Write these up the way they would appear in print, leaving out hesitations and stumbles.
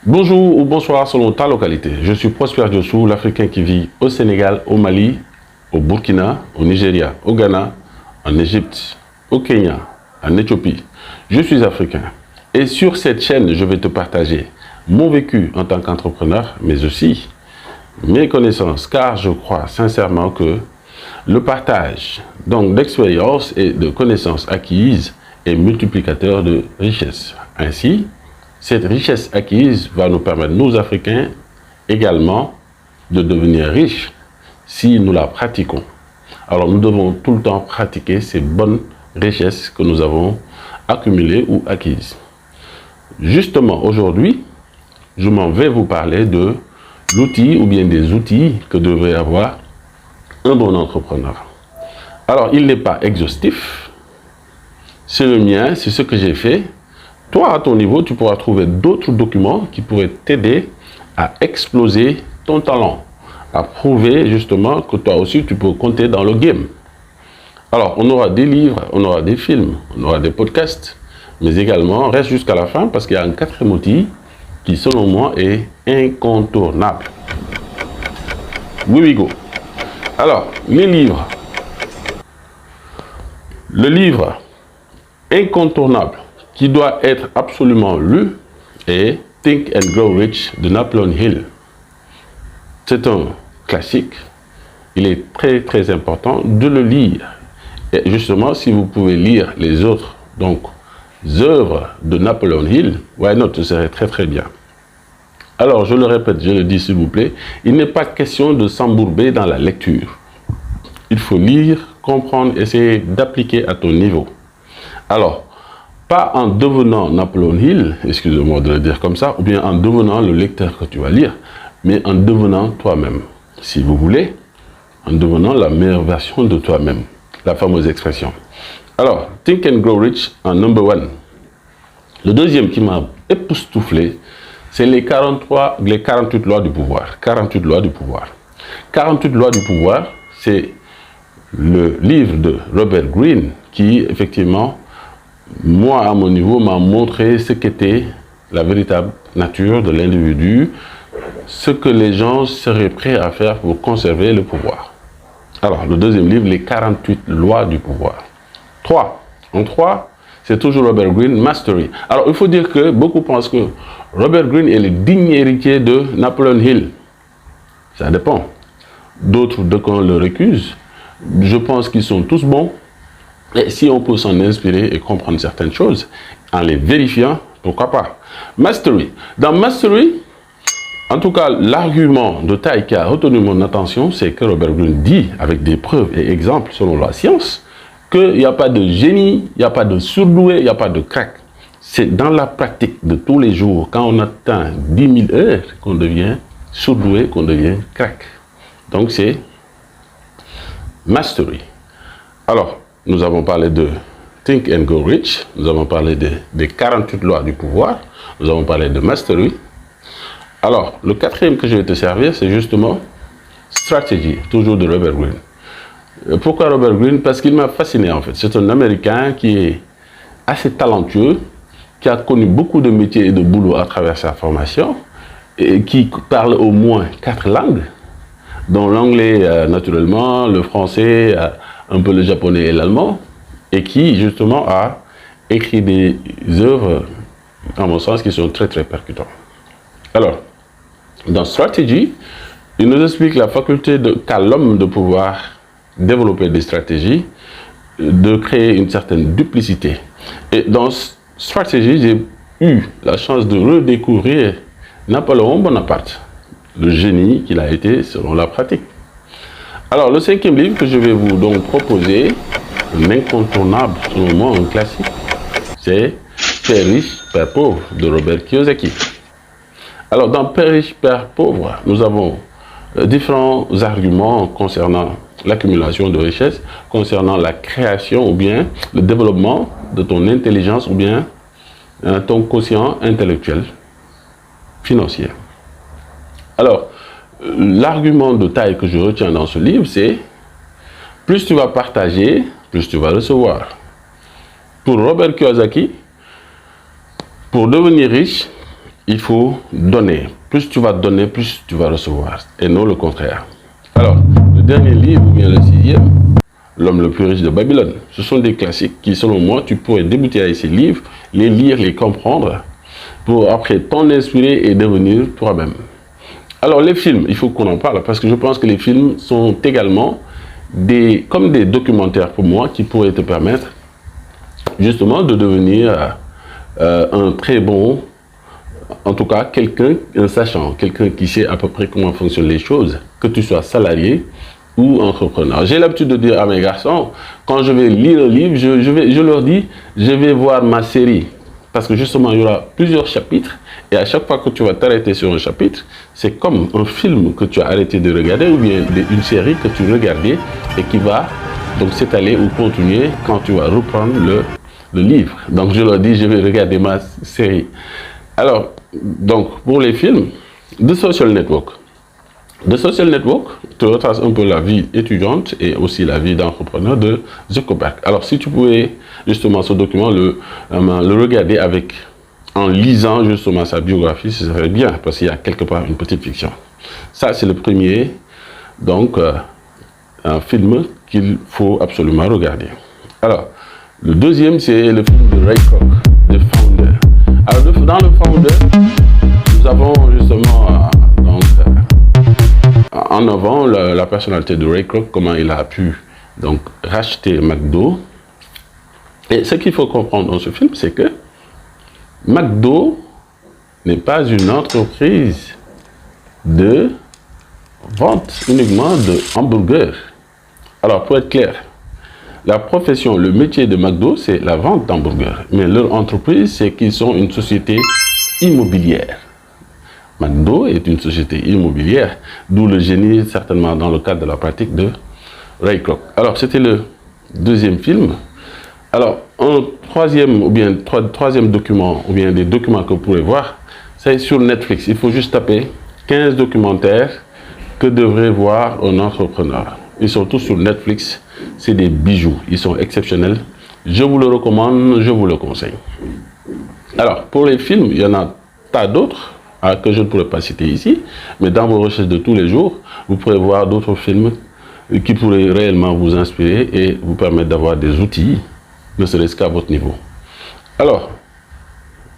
Bonjour ou bonsoir selon ta localité. Je suis Prosper Diossou, l'Africain qui vit au Sénégal, au Mali, au Burkina, au Nigeria, au Ghana, en Égypte, au Kenya, en Éthiopie. Je suis africain. Et sur cette chaîne, je vais te partager mon vécu en tant qu'entrepreneur, mais aussi mes connaissances, car je crois sincèrement que le partage d'expériences et de connaissances acquises est multiplicateur de richesse. Ainsi, cette richesse acquise va nous permettre, nous Africains, également de devenir riches si nous la pratiquons. Alors nous devons tout le temps pratiquer ces bonnes richesses que nous avons accumulées ou acquises. Justement, aujourd'hui, je m'en vais vous parler de l'outil ou bien des outils que devrait avoir un bon entrepreneur. Alors, il n'est pas exhaustif. C'est le mien, c'est ce que j'ai fait. Toi, à ton niveau, tu pourras trouver d'autres documents qui pourraient t'aider à exploser ton talent, à prouver justement que toi aussi, tu peux compter dans le game. Alors, on aura des livres, on aura des films, on aura des podcasts, mais également, reste jusqu'à la fin parce qu'il y a un quatrième outil qui, selon moi, est incontournable. Oui, we go. Alors, les livres. Le livre incontournable qui doit être absolument lu est Think and Grow Rich de Napoleon Hill. C'est un classique. Il est très important de le lire. Et justement, si vous pouvez lire les autres œuvres de Napoleon Hill, why not, ce serait très bien. Alors, je le répète, je le dis s'il vous plaît, il n'est pas question de s'embourber dans la lecture. Il faut lire, comprendre, essayer d'appliquer à ton niveau. Alors, pas en devenant Napoleon Hill, excusez-moi de le dire comme ça, ou bien en devenant le lecteur que tu vas lire, mais en devenant toi-même. Si vous voulez, en devenant la meilleure version de toi-même. La fameuse expression. Alors, Think and Grow Rich en number one. Le deuxième qui m'a époustouflé, c'est les 48 lois du pouvoir. 48 lois du pouvoir. 48 lois du pouvoir, c'est le livre de Robert Greene qui, effectivement, moi, à mon niveau, m'a montré ce qu'était la véritable nature de l'individu, ce que les gens seraient prêts à faire pour conserver le pouvoir. Alors, le deuxième livre, les 48 lois du pouvoir. 3. En 3, c'est toujours Robert Greene, Mastery. Alors, il faut dire que beaucoup pensent que Robert Greene est le digne héritier de Napoleon Hill. Ça dépend. D'autres, de quand le récusent. Je pense qu'ils sont tous bons. Et si on peut s'en inspirer et comprendre certaines choses, en les vérifiant, pourquoi pas. Mastery. Dans Mastery, en tout cas, l'argument de taille qui a retenu mon attention, c'est que Robert Greene dit, avec des preuves et exemples selon la science, qu'il n'y a pas de génie, il n'y a pas de surdoué, il n'y a pas de crack. C'est dans la pratique de tous les jours, quand on atteint 10 000 heures, qu'on devient surdoué, qu'on devient crack. Donc c'est Mastery. Alors, nous avons parlé de Think and Grow Rich, nous avons parlé des 48 lois du pouvoir, nous avons parlé de Mastery. Alors, le quatrième que je vais te servir, c'est justement Strategy, toujours de Robert Greene. Pourquoi Robert Greene? Parce qu'il m'a fasciné en fait. C'est un Américain qui est assez talentueux, qui a connu beaucoup de métiers et de boulot à travers sa formation, et qui parle au moins 4 langues, dont l'anglais naturellement, le français, un peu le japonais et l'allemand, et qui justement a écrit des œuvres, à mon sens, qui sont très percutantes. Alors, dans Strategy, il nous explique la faculté qu'a l'homme de pouvoir développer des stratégies, de créer une certaine duplicité. Et dans Strategy, j'ai eu la chance de redécouvrir Napoléon Bonaparte, le génie qu'il a été selon la pratique. Alors, le cinquième livre que je vais vous donc proposer, un incontournable, selon moi, un classique, c'est Père riche, Père pauvre de Robert Kiyosaki. Alors, dans Père riche, Père pauvre, nous avons différents arguments concernant l'accumulation de richesses, concernant la création ou bien le développement de ton intelligence ou bien ton quotient intellectuel, financier. Alors, l'argument de taille que je retiens dans ce livre, c'est plus tu vas partager, plus tu vas recevoir. Pour Robert Kiyosaki, pour devenir riche, il faut donner. Plus tu vas donner, plus tu vas recevoir. Et non le contraire. Alors, le dernier livre, ou bien le sixième, L'homme le plus riche de Babylone. Ce sont des classiques qui, selon moi, tu pourrais débuter avec ces livres, les lire, les comprendre, pour après t'en inspirer et devenir toi-même. Alors, les films, il faut qu'on en parle, parce que je pense que les films sont également comme des documentaires pour moi, qui pourraient te permettre, justement, de devenir un très bon, en tout cas, un sachant, quelqu'un qui sait à peu près comment fonctionnent les choses, que tu sois salarié ou entrepreneur. J'ai l'habitude de dire à mes garçons, quand je vais lire un livre, je leur dis, je vais voir ma série. Parce que justement, il y aura plusieurs chapitres, et à chaque fois que tu vas t'arrêter sur un chapitre, c'est comme un film que tu as arrêté de regarder, ou bien une série que tu regardais, et qui va donc s'étaler ou continuer quand tu vas reprendre le livre. Donc je leur dis, je vais regarder ma série. Alors, donc, pour les films, The Social Network. The Social Network te retrace un peu la vie étudiante et aussi la vie d'entrepreneur de Zuckerberg. Alors, si tu pouvais justement ce document le regarder en lisant justement sa biographie, ça serait bien parce qu'il y a quelque part une petite fiction. Ça, c'est le premier, donc, un film qu'il faut absolument regarder. Alors, le deuxième, c'est le film de Ray Kroc, The Founder. Alors, dans le Founder, nous avons justement en avant la personnalité de Ray Kroc, comment il a pu donc racheter McDo. Et ce qu'il faut comprendre dans ce film, c'est que McDo n'est pas une entreprise de vente uniquement de hamburgers. Alors, pour être clair, la profession, le métier de McDo, c'est la vente d'hamburgers. Mais leur entreprise, c'est qu'ils sont une société immobilière. McDo est une société immobilière, d'où le génie certainement dans le cadre de la pratique de Ray Kroc. Alors, c'était le deuxième film. Alors, un troisième document, ou bien des documents que vous pourrez voir, c'est sur Netflix. Il faut juste taper 15 documentaires que devrait voir un entrepreneur. Ils sont tous sur Netflix. C'est des bijoux. Ils sont exceptionnels. Je vous le recommande, je vous le conseille. Alors, pour les films, il y en a tas d'autres que je ne pourrais pas citer ici, mais dans vos recherches de tous les jours, vous pourrez voir d'autres films qui pourraient réellement vous inspirer et vous permettre d'avoir des outils, ne serait-ce qu'à votre niveau. Alors,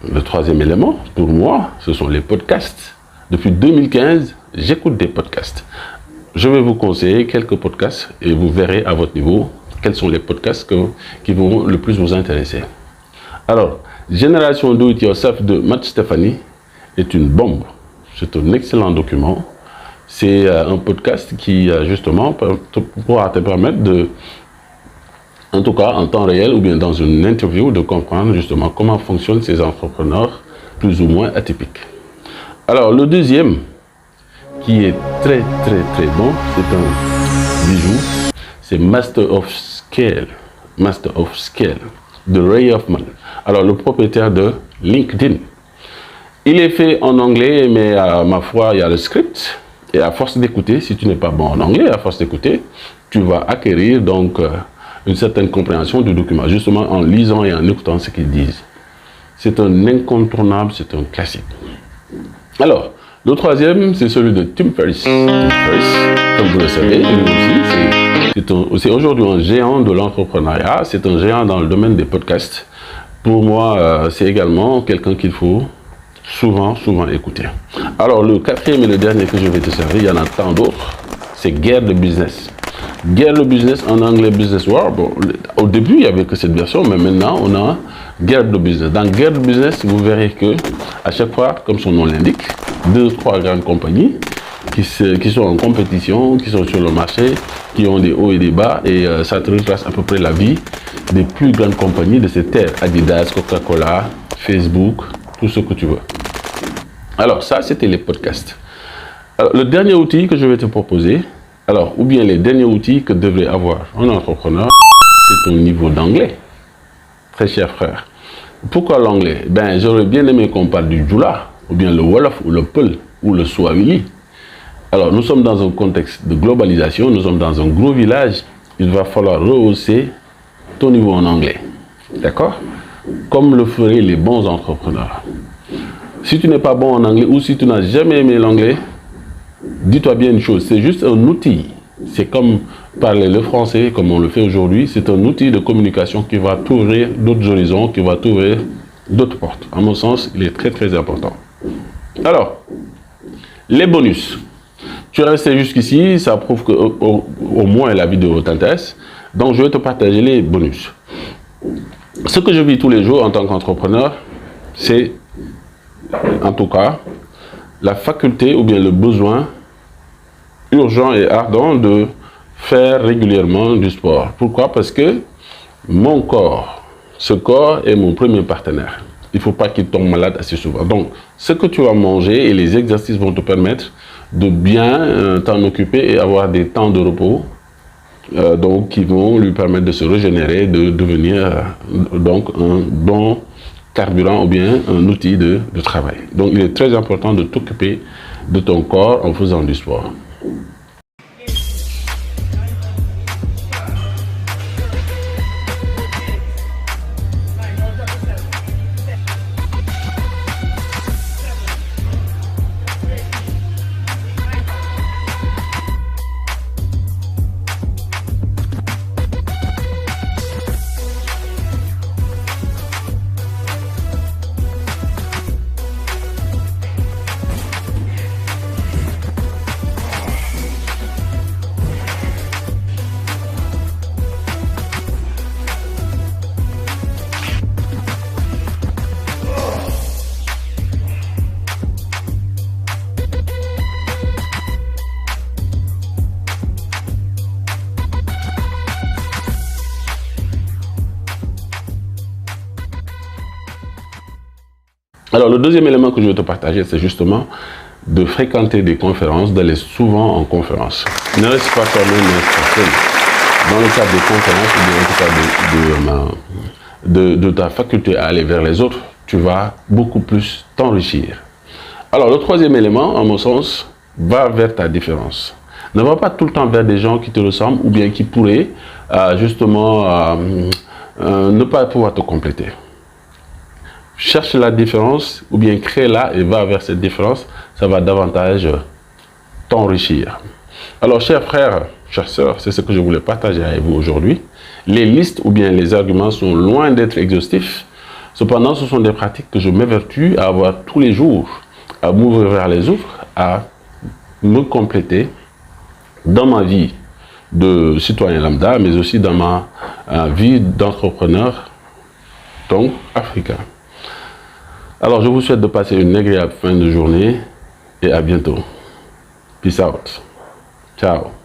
le troisième élément, pour moi, ce sont les podcasts. Depuis 2015, j'écoute des podcasts. Je vais vous conseiller quelques podcasts et vous verrez à votre niveau quels sont les podcasts qui vont le plus vous intéresser. Alors, Génération Do It Yourself de Matt Stephanie est une bombe. C'est un excellent document. C'est un podcast qui, justement, pourra te permettre de, en tout cas en temps réel ou bien dans une interview, de comprendre justement comment fonctionnent ces entrepreneurs plus ou moins atypiques. Alors, le deuxième, qui est très bon, c'est un bijou, c'est Master of Scale de Ray Hoffman. Alors, le propriétaire de LinkedIn. Il est fait en anglais, mais ma foi, il y a le script. Et à force d'écouter, si tu n'es pas bon en anglais, à force d'écouter, tu vas acquérir donc une certaine compréhension du document, justement en lisant et en écoutant ce qu'ils disent. C'est un incontournable, c'est un classique. Alors, le troisième, c'est celui de Tim Ferriss. Tim Ferriss, comme vous le savez, lui aussi, c'est aujourd'hui un géant de l'entrepreneuriat, c'est un géant dans le domaine des podcasts. Pour moi, c'est également quelqu'un qu'il faut souvent écouter. Alors, le quatrième et le dernier que je vais te servir, il y en a tant d'autres, c'est Guerre de business. Guerre de business en anglais, Business War. Bon, au début, il n'y avait que cette version, mais maintenant, on a Guerre de business. Dans Guerre de business, vous verrez que à chaque fois, comme son nom l'indique, 2-3 grandes compagnies qui sont en compétition, qui sont sur le marché, qui ont des hauts et des bas, et ça te retrace à peu près la vie des plus grandes compagnies de cette terre. Adidas, Coca-Cola, Facebook, tout ce que tu veux. Alors, ça, c'était les podcasts. Alors, le dernier outil que je vais te proposer, ou bien les derniers outils que devrait avoir un entrepreneur, c'est ton niveau d'anglais. Très cher frère. Pourquoi l'anglais? J'aurais bien aimé qu'on parle du Jula, ou bien le Wolof, ou le Peul, ou le Swahili. Alors, nous sommes dans un contexte de globalisation, nous sommes dans un gros village, il va falloir rehausser ton niveau en anglais. D'accord? Comme le feraient les bons entrepreneurs. Si tu n'es pas bon en anglais ou si tu n'as jamais aimé l'anglais, dis-toi bien une chose, c'est juste un outil. C'est comme parler le français, comme on le fait aujourd'hui, c'est un outil de communication qui va t'ouvrir d'autres horizons, qui va t'ouvrir d'autres portes. À mon sens, il est très très important. Alors, les bonus. Tu es resté jusqu'ici, ça prouve que au moins la vidéo t'intéresse. Donc, je vais te partager les bonus. Ce que je vis tous les jours en tant qu'entrepreneur, c'est, en tout cas, la faculté ou bien le besoin urgent et ardent de faire régulièrement du sport. Pourquoi? Parce que mon corps, ce corps est mon premier partenaire. Il ne faut pas qu'il tombe malade assez souvent. Donc, ce que tu vas manger et les exercices vont te permettre de bien t'en occuper et avoir des temps de repos donc, qui vont lui permettre de se régénérer, de devenir donc un bon carburant ou bien un outil de travail. Donc, il est très important de t'occuper de ton corps en faisant du sport. Alors, le deuxième élément que je vais te partager, c'est justement de fréquenter des conférences, d'aller souvent en conférence. Ne reste pas toi-même, ne reste pas seul. Dans le cadre des conférences, ou bien en tout cas de ta faculté à aller vers les autres, tu vas beaucoup plus t'enrichir. Alors, le troisième élément, à mon sens, va vers ta différence. Ne va pas tout le temps vers des gens qui te ressemblent ou bien qui pourraient justement ne pas pouvoir te compléter. Cherche la différence ou bien crée-la et va vers cette différence, ça va davantage t'enrichir. Alors, chers frères, chères sœurs, c'est ce que je voulais partager avec vous aujourd'hui. Les listes ou bien les arguments sont loin d'être exhaustifs. Cependant, ce sont des pratiques que je m'évertue à avoir tous les jours, à m'ouvrir vers les autres, à me compléter dans ma vie de citoyen lambda, mais aussi dans ma vie d'entrepreneur, donc africain. Alors, je vous souhaite de passer une agréable fin de journée et à bientôt. Peace out. Ciao.